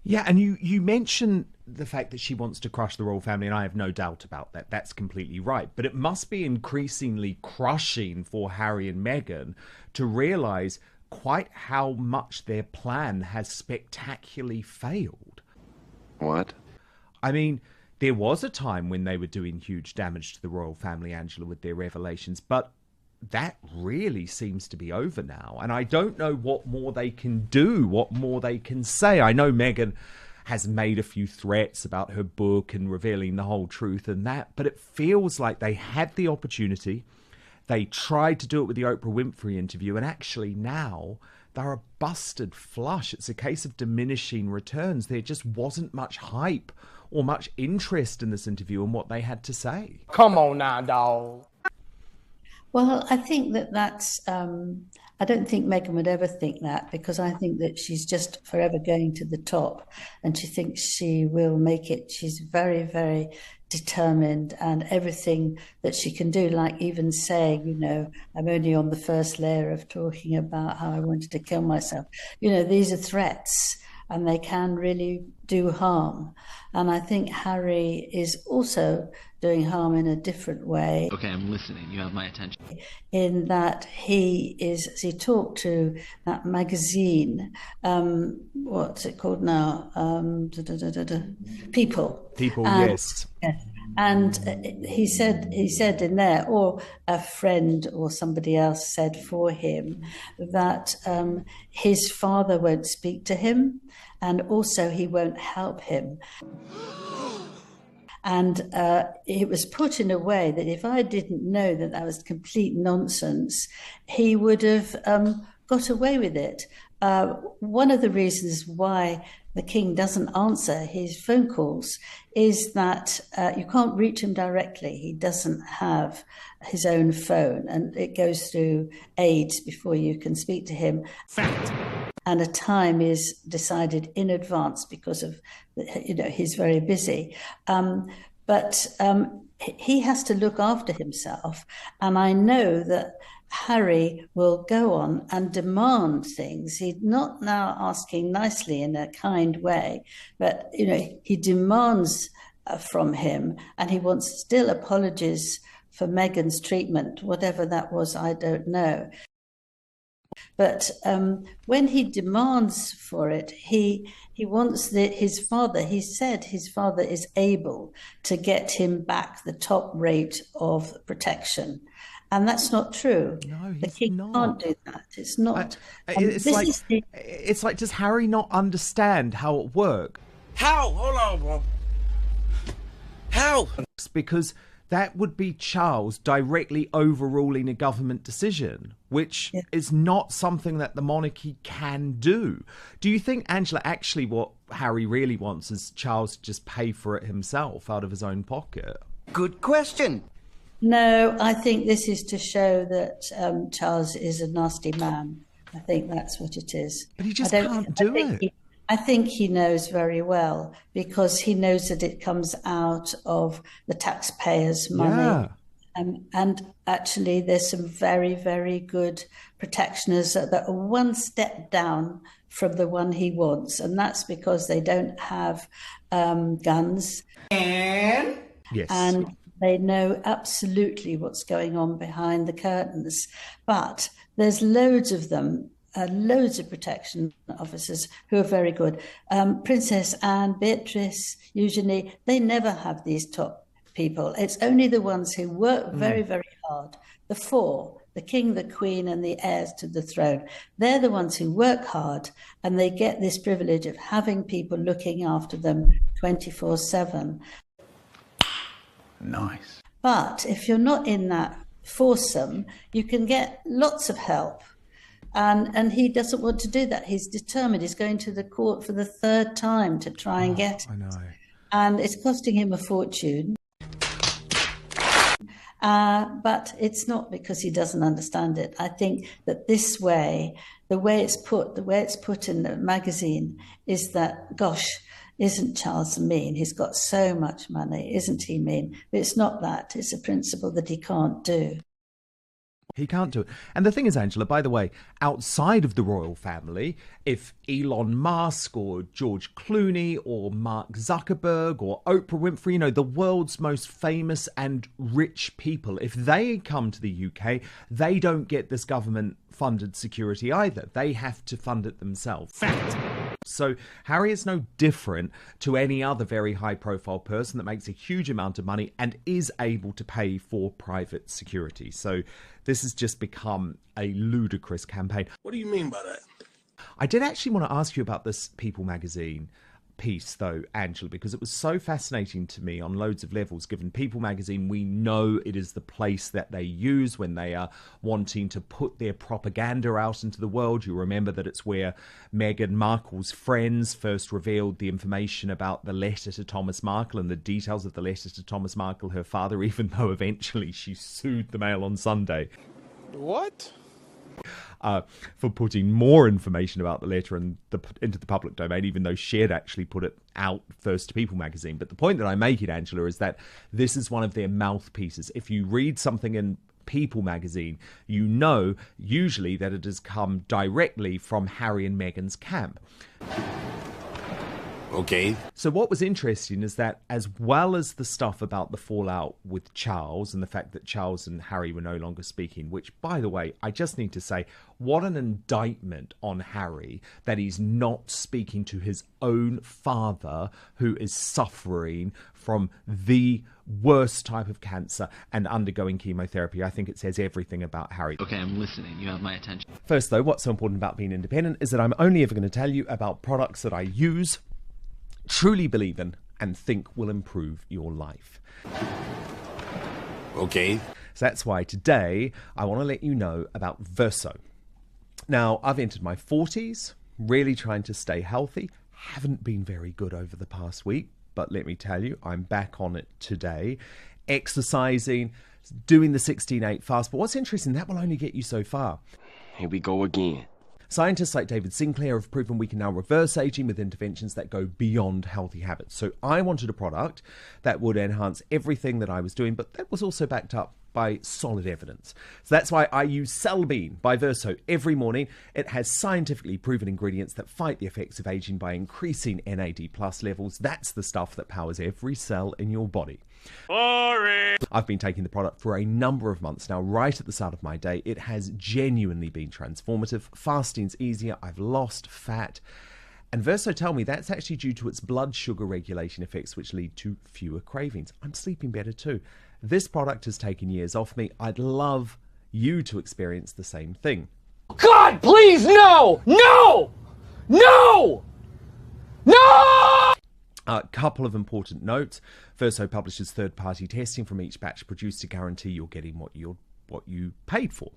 Yeah, and you mentioned the fact that she wants to crush the royal family, and I have no doubt about that. That's completely right. But it must be increasingly crushing for Harry and Meghan to realise quite how much their plan has spectacularly failed. What? I mean, there was a time when they were doing huge damage to the royal family, Angela, with their revelations, but that really seems to be over now. And I don't know what more they can do, what more they can say. I know Meghan has made a few threats about her book and revealing the whole truth and that, but it feels like they had the opportunity. They tried to do it with the Oprah Winfrey interview, and actually now they're a busted flush. It's a case of diminishing returns. There just wasn't much hype or much interest in this interview and what they had to say. Come on now, dog. Well, I think that's, I don't think Meghan would ever think that, because I think that she's just forever going to the top and she thinks she will make it. She's very, very determined, and everything that she can do, like even saying, I'm only on the first layer of talking about how I wanted to kill myself. These are threats and they can really do harm. And I think Harry is also doing harm in a different way. Okay, I'm listening. You have my attention. In that he talked to that magazine, what's it called now? People. People, yes. And he said in there, or a friend or somebody else said for him, that his father won't speak to him, and also he won't help him. And it was put in a way that if I didn't know that that was complete nonsense, he would have got away with it. One of the reasons why the king doesn't answer his phone calls is that you can't reach him directly. He doesn't have his own phone, and it goes through aides before you can speak to him. Fact. And a time is decided in advance because of, he's very busy. But he has to look after himself. And I know that Harry will go on and demand things. He's not now asking nicely in a kind way, but, he demands from him, and he wants still apologies for Meghan's treatment, whatever that was, I don't know. But when he demands for it, he wants his father, he said his father is able to get him back the top rate of protection. And that's not true. No, the king can't do that. It's not. It's like, does Harry not understand how it works? How? Hold on, bro. How? Because that would be Charles directly overruling a government decision, which is not something that the monarchy can do. Do you think, Angela, actually what Harry really wants is Charles to just pay for it himself out of his own pocket? Good question. No, I think this is to show that Charles is a nasty man. I think that's what it is. But he just can't do it. I think he knows very well, because he knows that it comes out of the taxpayers' money. Yeah. And actually, there's some very, very good protectioners that are one step down from the one he wants. And that's because they don't have guns. And? Yes. And they know absolutely what's going on behind the curtains. But there's loads of them. Loads of protection officers who are very good. Princess Anne, Beatrice, Eugenie, they never have these top people. It's only the ones who work very, very hard. The four, the king, the queen, and the heirs to the throne, they're the ones who work hard, and they get this privilege of having people looking after them 24/7. Nice. But if you're not in that foursome, you can get lots of help. And he doesn't want to do that. He's determined. He's going to the court for the third time to try and get it. I know. And it's costing him a fortune. But it's not because he doesn't understand it. I think that this way, the way it's put in the magazine is that, gosh, isn't Charles mean? He's got so much money. Isn't he mean? But it's not that. It's a principle that he can't do. He can't do it. And the thing is, Angela, by the way, outside of the royal family, if Elon Musk or George Clooney or Mark Zuckerberg or Oprah Winfrey, you know, the world's most famous and rich people, if they come to the UK, they don't get this government-funded security either. They have to fund it themselves. Fact. So Harry is no different to any other very high-profile person that makes a huge amount of money and is able to pay for private security. So this has just become a ludicrous campaign. What do you mean by that? I did actually want to ask you about this People magazine piece, though, Angela, because it was so fascinating to me on loads of levels. Given People magazine, we know it is the place that they use when they are wanting to put their propaganda out into the world. You remember that it's where Meghan Markle's friends first revealed the information about the letter to Thomas Markle and the details of the letter to Thomas Markle, her father, even though eventually she sued the Mail on Sunday. What? For putting more information about the letter into the public domain, even though she had actually put it out first to People magazine. But the point that I make it, Angela, is that this is one of their mouthpieces. If you read something in People magazine, you know usually that it has come directly from Harry and Meghan's camp. Okay. So what was interesting is that as well as the stuff about the fallout with Charles and the fact that Charles and Harry were no longer speaking, which, by the way, I just need to say, what an indictment on Harry that he's not speaking to his own father, who is suffering from the worst type of cancer and undergoing chemotherapy. I think it says everything about Harry. Okay, I'm listening. You have my attention. First, though, what's so important about being independent is that I'm only ever going to tell you about products that I use, truly believe in, and think will improve your life. Okay. So that's why today I want to let you know about Verso. Now, I've entered my 40s, really trying to stay healthy. Haven't been very good over the past week, but let me tell you, I'm back on it today. Exercising, doing the 16-8 fast. But what's interesting, that will only get you so far. Here we go again. Scientists like David Sinclair have proven we can now reverse aging with interventions that go beyond healthy habits. So I wanted a product that would enhance everything that I was doing, but that was also backed up by solid evidence. So that's why I use Cellbean by Verso every morning. It has scientifically proven ingredients that fight the effects of aging by increasing NAD+ levels. That's the stuff that powers every cell in your body. Boring. I've been taking the product for a number of months now, right at the start of my day. It has genuinely been transformative. Fasting's easier. I've lost fat. And Verso tell me that's actually due to its blood sugar regulation effects, which lead to fewer cravings. I'm sleeping better too. This product has taken years off me. I'd love you to experience the same thing. God, please, no! No! No! No! A couple of important notes. Verso publishes third-party testing from each batch produced to guarantee you're getting what you paid for.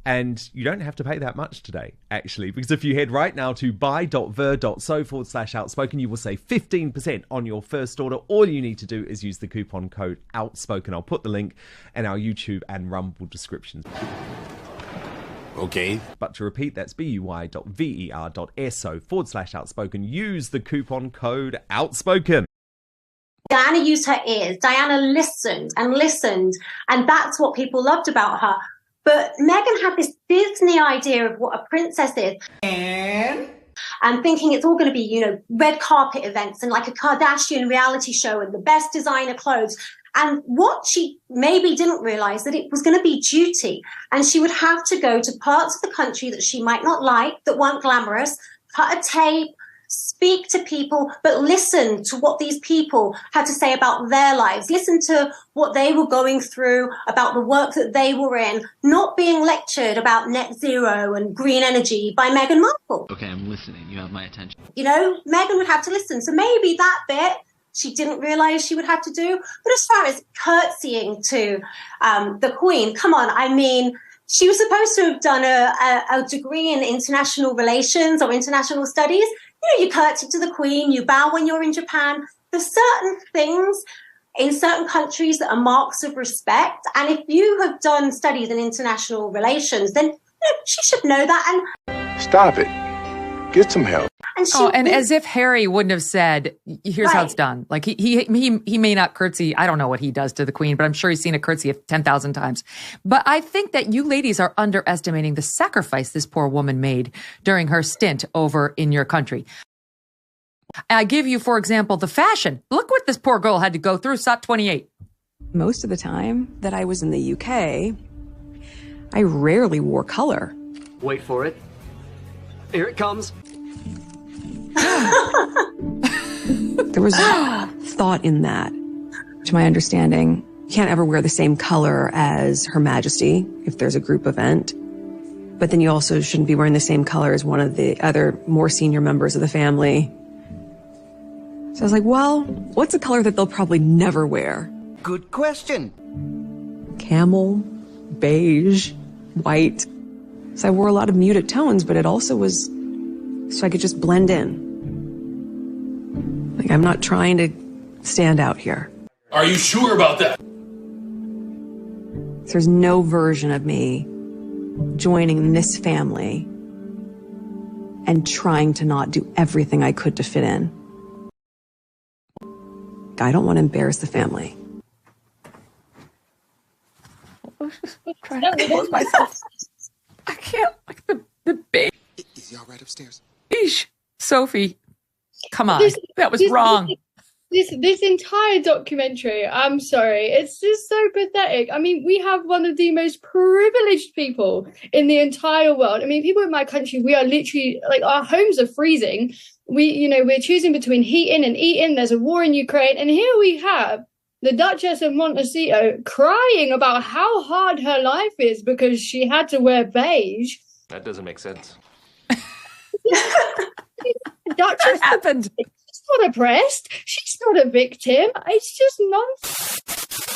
And you don't have to pay that much today, actually, because if you head right now to buy.ver.so/outspoken, you will save 15% on your first order. All you need to do is use the coupon code OUTSPOKEN. I'll put the link in our YouTube and Rumble descriptions. Okay. But to repeat, that's bui.ver.so/outspoken. Use the coupon code OUTSPOKEN. Diana used her ears. Diana listened and listened. And that's what people loved about her. But Meghan had this Disney idea of what a princess is. And thinking it's all going to be, red carpet events and like a Kardashian reality show and the best designer clothes. And what she maybe didn't realize that it was going to be duty. And she would have to go to parts of the country that she might not like, that weren't glamorous, cut a tape, speak to people, but listen to what these people had to say about their lives. Listen to what they were going through, about the work that they were in, not being lectured about net zero and green energy by Meghan Markle. Okay, I'm listening. You have my attention. Megan would have to listen. So maybe that bit she didn't realize she would have to do. But as far as curtsying to the Queen, come on, I mean, she was supposed to have done a degree in international relations or international studies. You curtsy to the Queen, you bow when you're in Japan. There's certain things in certain countries that are marks of respect. And if you have done studies in international relations, then she should know that. And Stop it. Get some help. And as if Harry wouldn't have said, here's how it's done. Like he may not curtsy. I don't know what he does to the Queen, but I'm sure he's seen a curtsy 10,000 times. But I think that you ladies are underestimating the sacrifice this poor woman made during her stint over in your country. I give you, for example, the fashion. Look what this poor girl had to go through. SOT 28. Most of the time that I was in the UK, I rarely wore color. Wait for it. Here it comes. There was thought in that. To my understanding, you can't ever wear the same color as Her Majesty if there's a group event. But then you also shouldn't be wearing the same color as one of the other more senior members of the family. So I was like, well, what's a color that they'll probably never wear? Good question. Camel, beige, white. So I wore a lot of muted tones, but it also was so I could just blend in. Like, I'm not trying to stand out here. Are you sure about that? There's no version of me joining this family and trying to not do everything I could to fit in. I don't want to embarrass the family. I'm trying to compose myself. I can't, like the beige. Is he all right upstairs? Sophie, come on. That was wrong. This entire documentary, I'm sorry, it's just so pathetic. I mean, we have one of the most privileged people in the entire world. I mean, people in my country, we are literally, like, our homes are freezing. We're choosing between heating and eating. There's a war in Ukraine. And here we have the Duchess of Montecito crying about how hard her life is because she had to wear beige. That doesn't make sense. Duchess happened. She's not oppressed. She's not a victim. It's just nonsense.